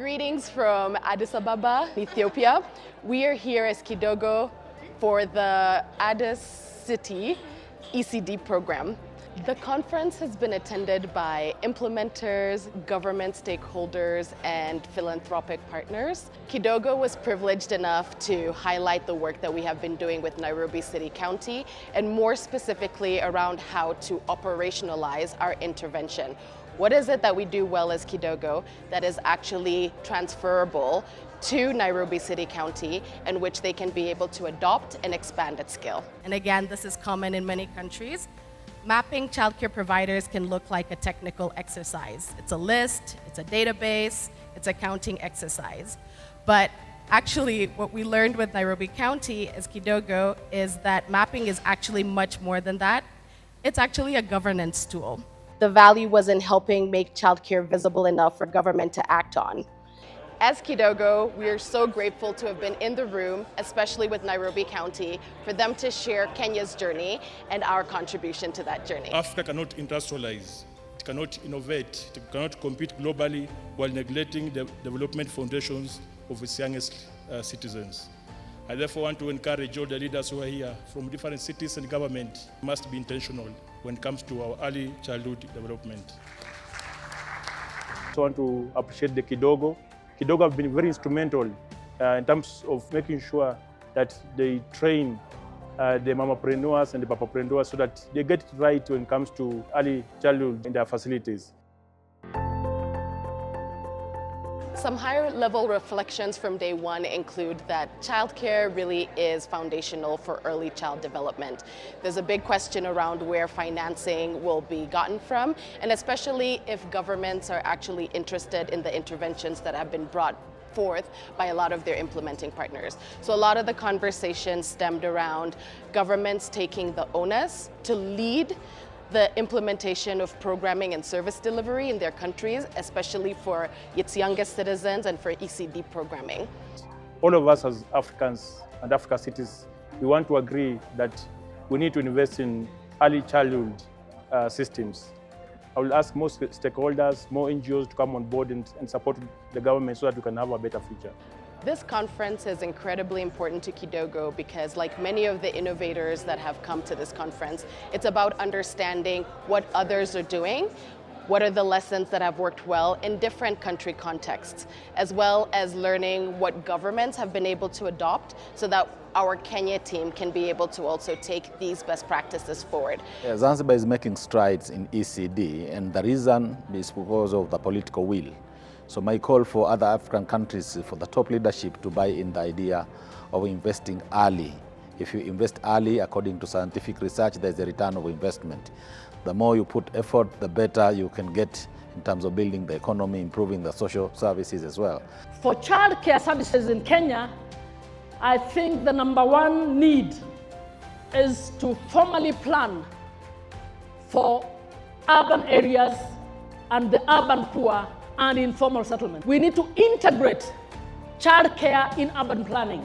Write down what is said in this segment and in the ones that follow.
Greetings from Addis Ababa, Ethiopia. We are here as Kidogo for the Addis City ECD program. The conference has been attended by implementers, government stakeholders, and philanthropic partners. Kidogo was privileged enough to highlight the work that we have been doing with Nairobi City County, and more specifically around how to operationalize our intervention. What is it that we do well as Kidogo that is actually transferable to Nairobi City County, and which they can be able to adopt and expand at scale? And again, this is common in many countries. Mapping childcare providers can look like a technical exercise. It's a list, it's a database, it's a counting exercise. But actually, what we learned with Nairobi County as Kidogo is that mapping is actually much more than that. It's actually a governance tool. The value was in helping make childcare visible enough for government to act on. As Kidogo, we are so grateful to have been in the room, especially with Nairobi County, for them to share Kenya's journey and our contribution to that journey. Africa cannot industrialize, it cannot innovate, it cannot compete globally while neglecting the development foundations of its youngest citizens. I therefore want to encourage all the leaders who are here from different cities and government must be intentional when it comes to our early childhood development. I want to appreciate the Kidogo. Kidogo have been very instrumental in terms of making sure that they train the mamapreneurs and the papapreneurs so that they get it right when it comes to early childhood in their facilities. Some higher level reflections from day one include that childcare really is foundational for early child development. There's a big question around where financing will be gotten from, and especially if governments are actually interested in the interventions that have been brought forth by a lot of their implementing partners. So a lot of the conversation stemmed around governments taking the onus to lead the implementation of programming and service delivery in their countries, especially for its youngest citizens and for ECD programming. All of us as Africans and Africa cities, we want to agree that we need to invest in early childhood systems. I will ask more stakeholders, more NGOs to come on board and support the government so that we can have a better future. This conference is incredibly important to Kidogo because, like many of the innovators that have come to this conference, it's about understanding what others are doing, what are the lessons that have worked well in different country contexts, as well as learning what governments have been able to adopt so that our Kenya team can be able to also take these best practices forward. Zanzibar is making strides in ECD, and the reason is because of the political will. So my call for other African countries, for the top leadership to buy in the idea of investing early. If you invest early, according to scientific research, there's a return of investment. The more you put effort, the better you can get in terms of building the economy, improving the social services as well. For childcare services in Kenya, I think the number one need is to formally plan for urban areas and the urban poor and informal settlement. We need to integrate childcare in urban planning.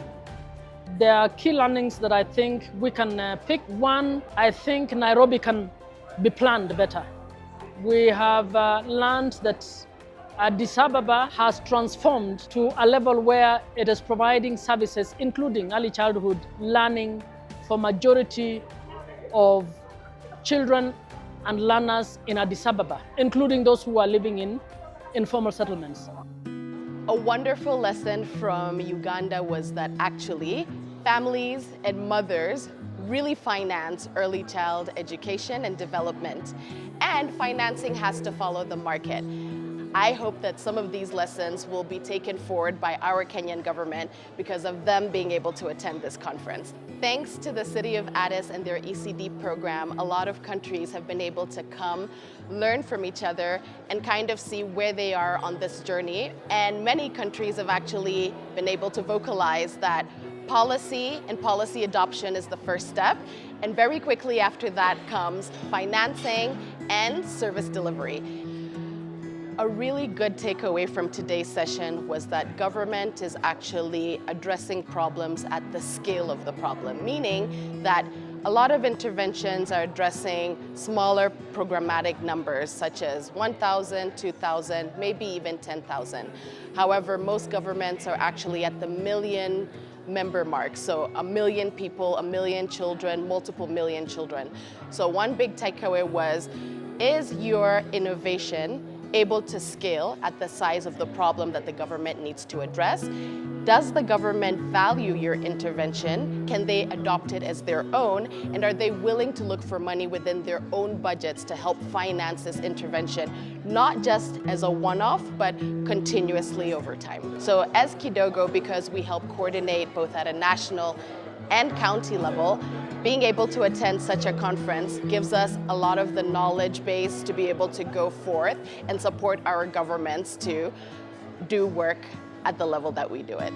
There are key learnings that I think we can pick. One, I think Nairobi can be planned better. We have learned that Addis Ababa has transformed to a level where it is providing services, including early childhood learning for majority of children and learners in Addis Ababa, including those who are living in informal settlements. A wonderful lesson from Uganda was that actually families and mothers really finance early child education and development, and financing has to follow the market. I hope that some of these lessons will be taken forward by our Kenyan government because of them being able to attend this conference. Thanks to the City of Addis and their ECD program, a lot of countries have been able to come, learn from each other, and kind of see where they are on this journey. And many countries have actually been able to vocalize that policy and policy adoption is the first step, and very quickly after that comes financing and service delivery. A really good takeaway from today's session was that government is actually addressing problems at the scale of the problem, meaning that A lot of interventions are addressing smaller programmatic numbers such as 1,000, 2,000, maybe even 10,000. However, most governments are actually at the million member mark. So 1 million people, 1 million children, multiple million children. So one big takeaway was, is your innovation able to scale at the size of the problem that the government needs to address? Does the government value your intervention? Can they adopt it as their own? And are they willing to look for money within their own budgets to help finance this intervention, not just as a one-off, but continuously over time? So as Kidogo, because we help coordinate both at a national and county level, being able to attend such a conference gives us a lot of the knowledge base to be able to go forth and support our governments to do work at the level that we do it.